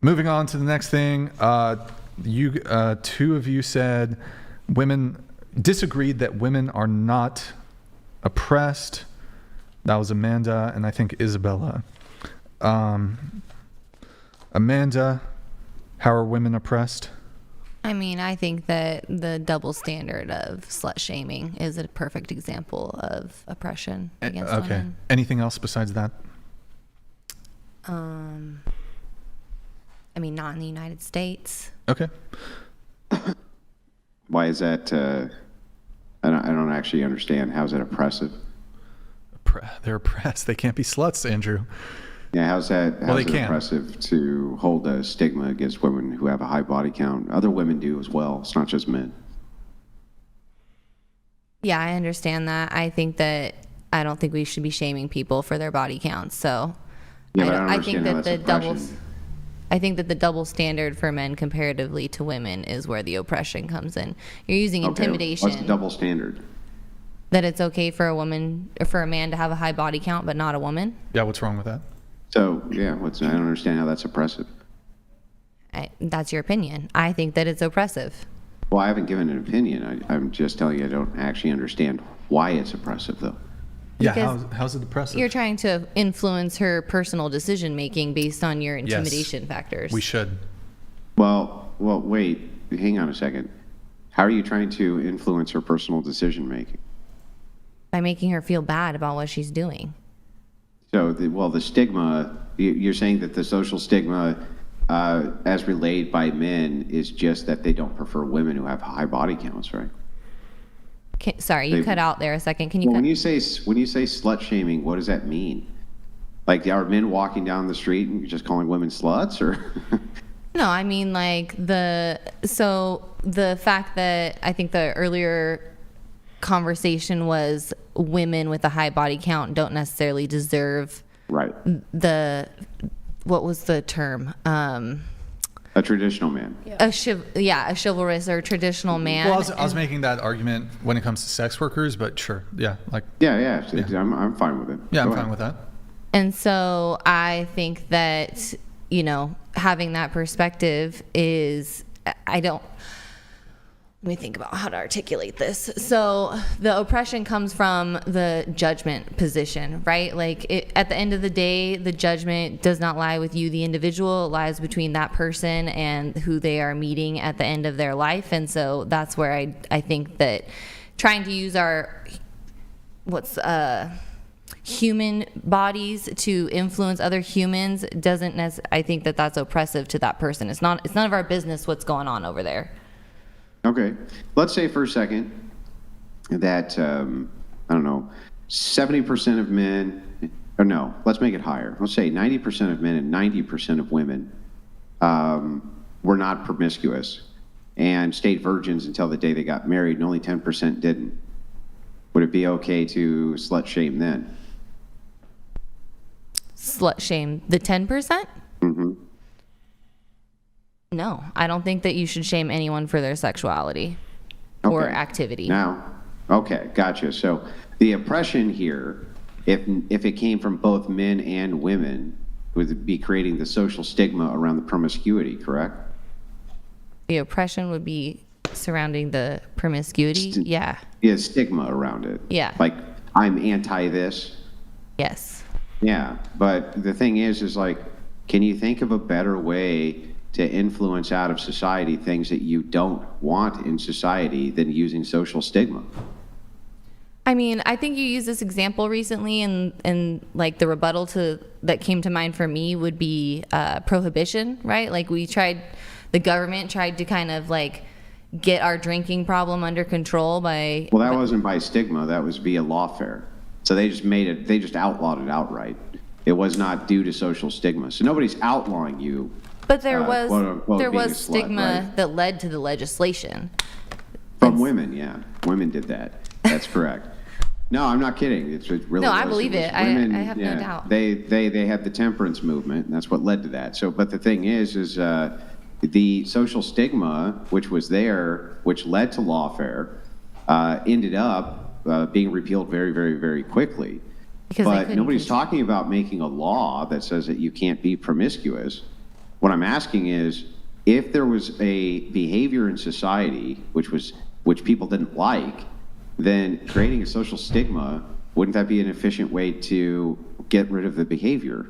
Moving on to the next thing. Two of you said women disagreed that women are not oppressed. That was Amanda and I think Isabella. Amanda, how are women oppressed? I mean, I think that the double standard of slut shaming is a perfect example of oppression against women. Anything else besides that? I mean, not in the United States. Okay. Why is that? I don't actually understand. How is that oppressive? They're oppressed. They can't be sluts, Andrew. Yeah, how's it oppressive to hold a stigma against women who have a high body count? Other women do as well. It's not just men. Yeah, I understand that. I don't think we should be shaming people for their body counts. So yeah, I think that the double standard for men comparatively to women is where the oppression comes in. You're using intimidation. What's the double standard? That it's okay for a man to have a high body count, but not a woman. Yeah, what's wrong with that? So yeah, I don't understand how that's oppressive. That's your opinion. I think that it's oppressive. Well, I haven't given an opinion. I'm just telling you I don't actually understand why it's oppressive, though. Yeah, how's it oppressive? You're trying to influence her personal decision making based on your intimidation factors. We should. Well, wait. Hang on a second. How are you trying to influence her personal decision making? By making her feel bad about what she's doing. So, the stigma, you're saying that the social stigma as relayed by men is just that they don't prefer women who have high body counts, right? Sorry, you cut out there a second. Can you? When you say slut shaming, what does that mean? Like, are men walking down the street and you're just calling women sluts, or? No, I mean like the fact that I think the earlier conversation was women with a high body count don't necessarily deserve what was the term? A traditional man. A chivalrous or traditional man. Well, I was making that argument when it comes to sex workers, but sure, yeah, like. Yeah. I'm fine with it. Yeah, I'm fine with that. And so I think that having that perspective is let me think about how to articulate this. So the oppression comes from the judgment position, right? Like at the end of the day, the judgment does not lie with you, the individual. It lies between that person and who they are meeting at the end of their life. And so that's where I think that trying to use our human bodies to influence other humans I think that that's oppressive to that person. It's none of our business what's going on over there. Okay. Let's say for a second that, 70% of men, or no, let's make it higher. Let's say 90% of men and 90% of women were not promiscuous and stayed virgins until the day they got married, and only 10% didn't. Would it be okay to slut shame then? Slut shame the 10%? Mm-hmm. No, I don't think that you should shame anyone for their sexuality or activity. Now, okay, gotcha. So the oppression here, if it came from both men and women, would be creating the social stigma around the promiscuity, correct? The oppression would be surrounding the promiscuity? Yeah. Yeah, stigma around it. Yeah. Like, I'm anti this. Yes. Yeah, but the thing is like, can you think of a better way to influence out of society things that you don't want in society than using social stigma? I mean, I think you used this example recently, and like the rebuttal that came to mind for me would be prohibition, right? Like the government tried to kind of like get our drinking problem under control by. Well, that wasn't by stigma. That was via lawfare. So they just outlawed it outright. It was not due to social stigma. So nobody's outlawing you. But there was quote, unquote, there was slut, stigma right? that led to the legislation. From women, yeah. Women did that. That's correct. No, I'm not kidding. It really No, was. I believe it. Women, I have no doubt. They had the temperance movement, and that's what led to that. So, but the thing is the social stigma, which was there, which led to lawfare, ended up being repealed very, very, very quickly. Because but nobody's talking about making a law that says that you can't be promiscuous. What I'm asking is, if there was a behavior in society which people didn't like, then creating a social stigma, wouldn't that be an efficient way to get rid of the behavior?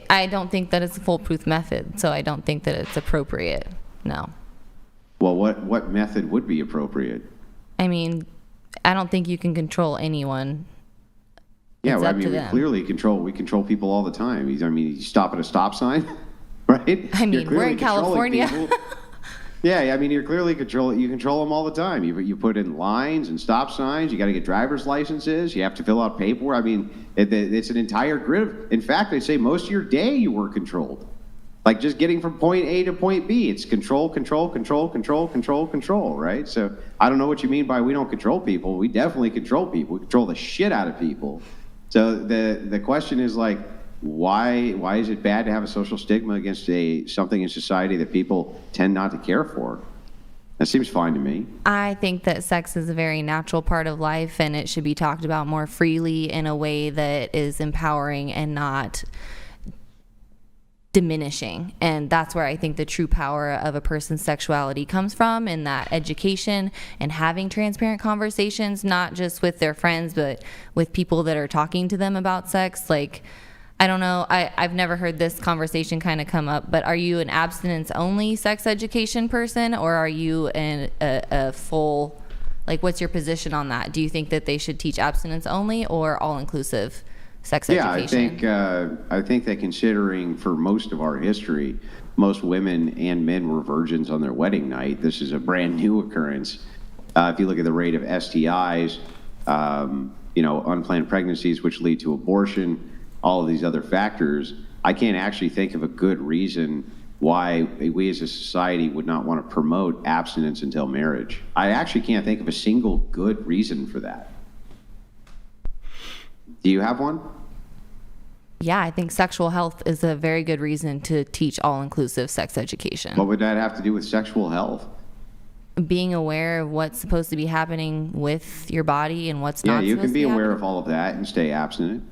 I don't think that it's a foolproof method, so I don't think that it's appropriate. No. Well, what method would be appropriate? I mean, I don't think you can control anyone. Yeah, It's well, I up to mean, them. we control people all the time. I mean, you stop at a stop sign, right? I mean, You're we're clearly in controlling California. people. Yeah, I mean, you control them all the time. You put in lines and stop signs. You got to get driver's licenses. You have to fill out paperwork. I mean, it's an entire grid. In fact, they say most of your day you were controlled. Like just getting from point A to point B, it's control, right? So I don't know what you mean by we don't control people. We definitely control people. We control the shit out of people. So the question is like, why is it bad to have a social stigma against something in society that people tend not to care for? That seems fine to me. I think that sex is a very natural part of life, and it should be talked about more freely in a way that is empowering and not diminishing. And that's where I think the true power of a person's sexuality comes from, in that education and having transparent conversations, not just with their friends, but with people that are talking to them about sex. Like, I don't know, I've never heard this conversation kind of come up, but are you an abstinence-only sex education person, or are you a full, like, what's your position on that? Do you think that they should teach abstinence-only or all-inclusive sex education? I think that considering for most of our history, most women and men were virgins on their wedding night. This is a brand new occurrence. If you look at the rate of STIs, unplanned pregnancies, which lead to abortion, all of these other factors, I can't actually think of a good reason why we as a society would not want to promote abstinence until marriage. I actually can't think of a single good reason for that. Do you have one? Yeah, I think sexual health is a very good reason to teach all-inclusive sex education. What would that have to do with sexual health? Being aware of what's supposed to be happening with your body and what's not supposed to be Yeah, you can be aware happening. of all of that and stay abstinent.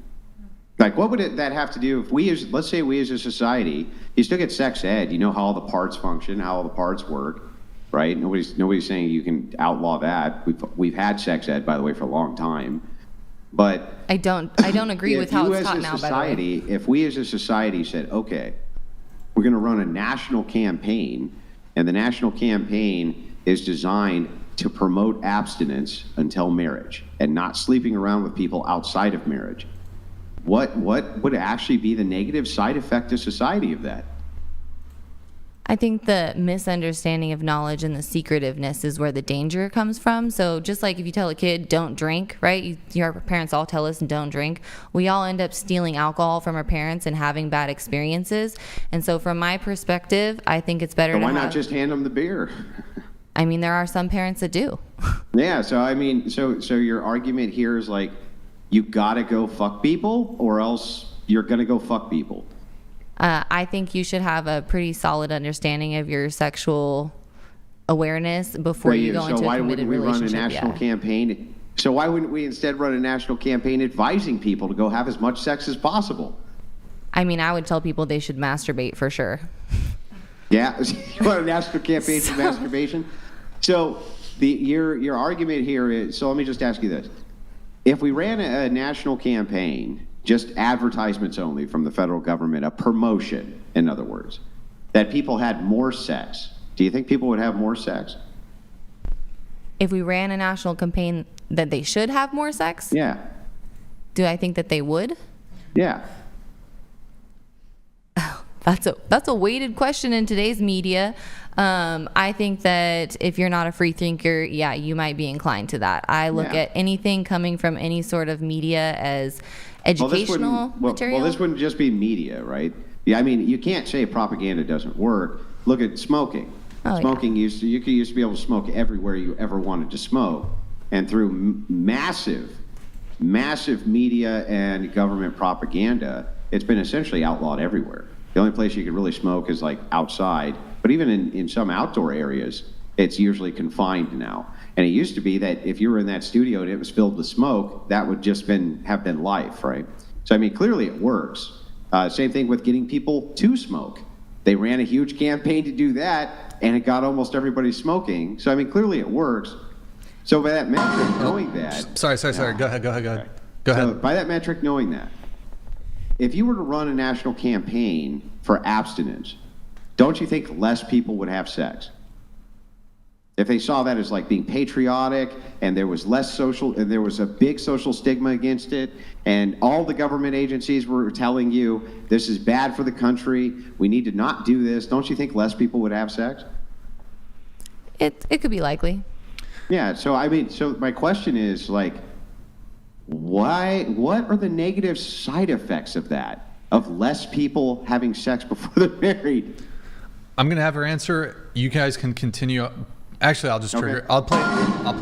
Like, what would that have to do if let's say we as a society, you still get sex ed, you know how all the parts function, how all the parts work, right? Nobody's saying you can outlaw that. We've had sex ed, by the way, for a long time. But I don't agree with how it's taught now, by the way. If we as a society said, okay, we're going to run a national campaign, and the national campaign is designed to promote abstinence until marriage and not sleeping around with people outside of marriage, what would actually be the negative side effect to society of that? I think the misunderstanding of knowledge and the secretiveness is where the danger comes from. So just like if you tell a kid, don't drink, right? Our parents all tell us don't drink. We all end up stealing alcohol from our parents and having bad experiences. And so from my perspective, I think it's better So to why not just hand them the beer? I mean, there are some parents that do. Yeah, so I mean, so your argument here is like, you gotta go fuck people, or else you're gonna go fuck people. I think you should have a pretty solid understanding of your sexual awareness before you go into a committed relationship. Run a national campaign? So why wouldn't we instead run a national campaign advising people to go have as much sex as possible? I mean, I would tell people they should masturbate for sure. Yeah, you want a national campaign for masturbation? So your argument here is, so let me just ask you this. If we ran a national campaign, just advertisements only from the federal government, a promotion, in other words, that people had more sex, do you think people would have more sex? If we ran a national campaign that they should have more sex, Yeah. do I think that they would? Yeah. That's a weighted question in today's media. I think that if you're not a free thinker, yeah, you might be inclined to that. I look at anything coming from any sort of media as educational material. Well, this wouldn't just be media, right? Yeah, I mean, you can't say propaganda doesn't work. Look at smoking. Smoking used to be able to smoke everywhere you ever wanted to smoke, and through massive media and government propaganda, it's been essentially outlawed everywhere. The only place you can really smoke is like outside, but even in some outdoor areas, it's usually confined now. And it used to be that if you were in that studio and it was filled with smoke, that would just have been life, right? So I mean, clearly it works. Same thing with getting people to smoke. They ran a huge campaign to do that, and it got almost everybody smoking. So, I mean, clearly it works. So by that metric, knowing that... Sorry. Go ahead. Okay. Go So ahead. by that metric, knowing that, if you were to run a national campaign for abstinence, don't you think less people would have sex? If they saw that as like being patriotic, and there was there was a big social stigma against it, and all the government agencies were telling you this is bad for the country, we need to not do this, don't you think less people would have sex? It could be likely. Yeah, so I mean, so my question is like, what are the negative side effects of that, of less people having sex before they're married? I'm going to have her answer. You guys can continue. Actually, I'll just trigger. Okay. I'll play